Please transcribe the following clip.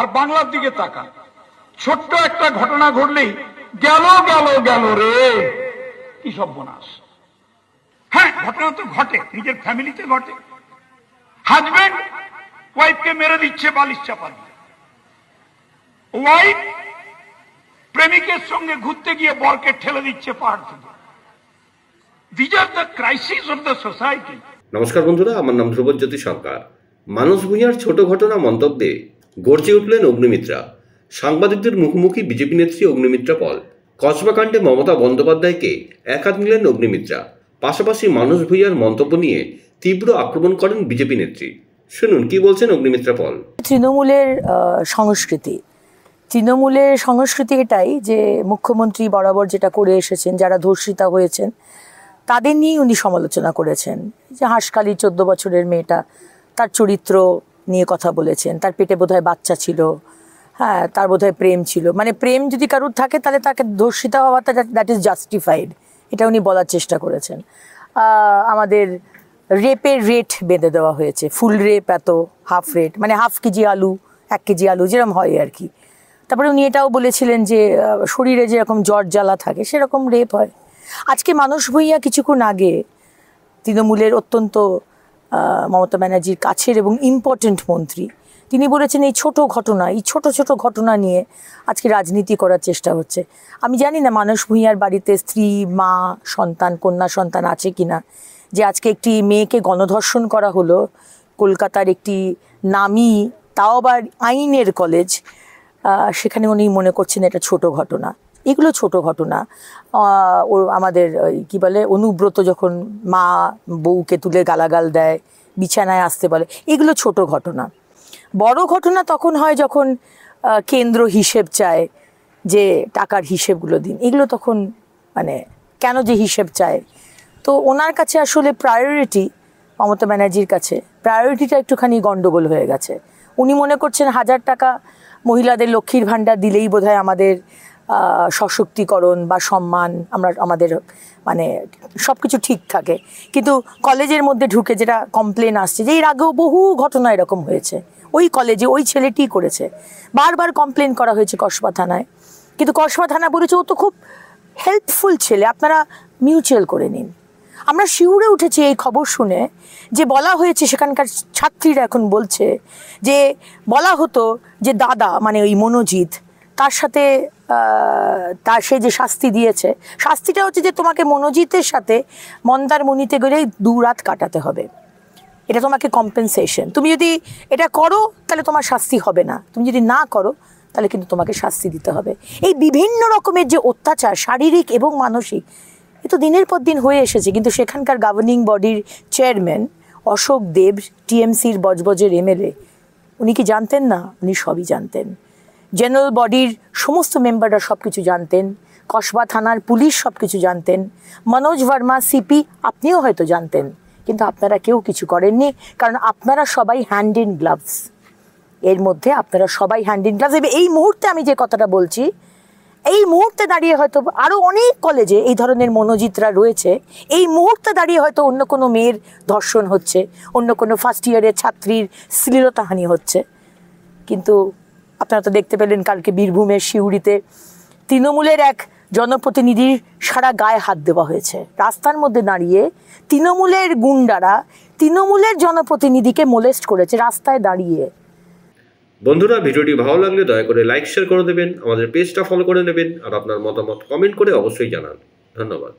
আর বাংলার দিকে তাকান, ছোট্ট একটা ঘটনা ঘটলেই গেল গেল গেল রে, কি সর্বনাশ। হ্যাঁ, ঘটনা তো ঘটে, নিজের ফ্যামিলিতে ঘটে। হাজবেন্ড ওয়াইফকে মেরে দিচ্ছে বালিশ চাপা দিয়ে, ওয়াইফ প্রেমিকের সঙ্গে ঘুরতে গিয়ে বরকে ঠেলে দিচ্ছে পাহাড় থেকে। These are the crises of the society. নমস্কার বন্ধুরা, আমার নাম ধ্রুবজ্যোতি সরকার। মানস ভূঁইয়ার ছোট ঘটনা মন্তব্যে গর্জে উঠলেন অগ্নিমিত্রা। সাংবাদিকদের মুখোমুখি বিজেপি নেত্রী অগ্নিমিত্রা পল। কসবাকাণ্ডে মমতা বন্দ্যোপাধ্যায়কে একাত নিলেন অগ্নিমিত্রা। পাশাপাশি মানস ভূঁইয়ার মন্তব্য নিয়ে তীব্র আক্রমণ করেন বিজেপি নেত্রী। শুনুন কি বলছেন অগ্নিমিত্রা পল। তৃণমূলের সংস্কৃতি এটাই যে মুখ্যমন্ত্রী বরাবর যেটা করে এসেছেন, যারা ধর্ষিতা হয়েছেন তাদের নিয়েই উনি সমালোচনা করেছেন। যে হাঁসখালি 14 বছরের মেয়েটা, তার চরিত্র নিয়ে কথা বলেছেন। তার পেটে বোধহয় বাচ্চা ছিল, হ্যাঁ, তার বোধহয় প্রেম ছিল। মানে প্রেম যদি কারোর থাকে তাহলে তাকে ধর্ষিতা হওয়াটা দ্যাট ইজ জাস্টিফাইড, এটা উনি বলার চেষ্টা করেছেন। আমাদের রেপের রেট বেঁধে দেওয়া হয়েছে, ফুল রেপ এত, হাফ রেট মানে হাফ কেজি আলু 1 কেজি আলু যেরকম হয় আর কি। তারপরে উনি এটাও বলেছিলেন যে শরীরে যেরকম জ্বর জ্বালা থাকে সেরকম রেপ হয়। আজকে মানস ভূঁইয়া কিছুক্ষণ আগে তৃণমূলের অত্যন্ত মমতা ব্যানার্জির কাছের এবং ইম্পর্টেন্ট মন্ত্রী, তিনি বলেছেন এই ছোট ঘটনা নিয়ে আজকে রাজনীতি করার চেষ্টা হচ্ছে। আমি জানি না মানস ভূঁইয়ার বাড়িতে স্ত্রী, মা, সন্তান, কন্যা সন্তান আছে কিনা, যে আজকে একটি মেয়েকে গণধর্ষণ করা হলো কলকাতার একটি নামী, তাও আবার আইনের কলেজ, সেখানে উনি মনে করছেন এটা ছোট ঘটনা। এগুলো ছোট ঘটনা। আমাদের কি বলে, অনুব্রত যখন মা বউকে তুলে গালাগাল দেয়, বিছানায় আসতে বলে, এগুলো ছোট ঘটনা। বড় ঘটনা তখন হয় যখন কেন্দ্র হিসেব চায় যে টাকার হিসেবগুলো দিন। এগুলো তখন মানে কেন যে হিসেব চায়, তো ওনার কাছে আসলে প্রায়োরিটি, মমতা ব্যানার্জির কাছে প্রায়োরিটিটা একটুখানি গন্ডগোল হয়ে গেছে। উনি মনে করছেন 1000 টাকা মহিলাদের লক্ষ্মীর ভাণ্ডার দিলেই বোধহয় আমাদের সশক্তিকরণ বা সম্মান, আমাদের মানে সব কিছু ঠিক থাকে। কিন্তু কলেজের মধ্যে ঢুকে যেটা কমপ্লেন আসছে, যে এর আগেও বহু ঘটনা এরকম হয়েছে, ওই কলেজে ওই ছেলেটি করেছে, বারবার কমপ্লেন করা হয়েছে কসবা থানায়, কিন্তু কসবা থানা বলেছে ও তো খুব হেল্পফুল ছেলে, আপনারা মিউচুয়াল করে নিন। আমরা শিউরে উঠেছি এই খবর শুনে, যে বলা হয়েছে, সেখানকার ছাত্রীরা এখন বলছে যে বলা হতো যে দাদা মানে ওই মনোজিৎ, তার সাথে সে যে শাস্তি দিয়েছে, শাস্তিটা হচ্ছে যে তোমাকে মনোজিতের সাথে মন্দারমণিতে গেলে 2 রাত কাটাতে হবে, এটা তোমাকে কম্পেনসেশন। তুমি যদি এটা করো তাহলে তোমার শাস্তি হবে না, তুমি যদি না করো তাহলে কিন্তু তোমাকে শাস্তি দিতে হবে। এই বিভিন্ন রকমের যে অত্যাচার, শারীরিক এবং মানসিক, এ তো দিনের পর দিন হয়ে এসেছে। কিন্তু সেখানকার গভর্নিং বডির চেয়ারম্যান অশোক দেব, টিএমসির বজবজের এমএলএ, উনি কি জানতেন না? উনি সবই জানতেন। জেনারেল বডির সমস্ত মেম্বাররা সব কিছু জানতেন, কসবা থানার পুলিশ সব কিছু জানতেন, মনোজ ভার্মা সিপি আপনিও হয়তো জানতেন, কিন্তু আপনারা কেউ কিছু করেননি, কারণ আপনারা সবাই হ্যান্ড ইন গ্লাভস। এর মধ্যে আপনারা সবাই হ্যান্ড ইন গ্লাভস। এই মুহূর্তে আমি যে কথাটা বলছি, এই মুহূর্তে দাঁড়িয়ে হয়তো আরও অনেক কলেজে এই ধরনের মনোজিতরা রয়েছে, এই মুহূর্তে দাঁড়িয়ে হয়তো অন্য কোনো মেয়ের ধর্ষণ হচ্ছে, অন্য কোনো ফার্স্ট ইয়ারের ছাত্রীর শ্লীলতাহানি হচ্ছে। কিন্তু আপনারা তো দেখতে পেলেন কালকে বীরভূমের সিউড়িতে তৃণমূলের এক জনপ্রতিনিধির সারা গায়ে হাত দেওয়া হয়েছে। রাস্তার মধ্যে দাঁড়িয়ে তৃণমূলের গুন্ডারা তৃণমূলের জনপ্রতিনিধিকে মোলেস্ট করেছে রাস্তায় দাঁড়িয়ে। বন্ধুরা, ভিডিওটি ভালো লাগলে দয়া করে লাইক শেয়ার করে দেবেন, আমাদের পেজটা ফলো করে নেবেন, আর আপনার মতামত কমেন্ট করে অবশ্যই জানান। ধন্যবাদ।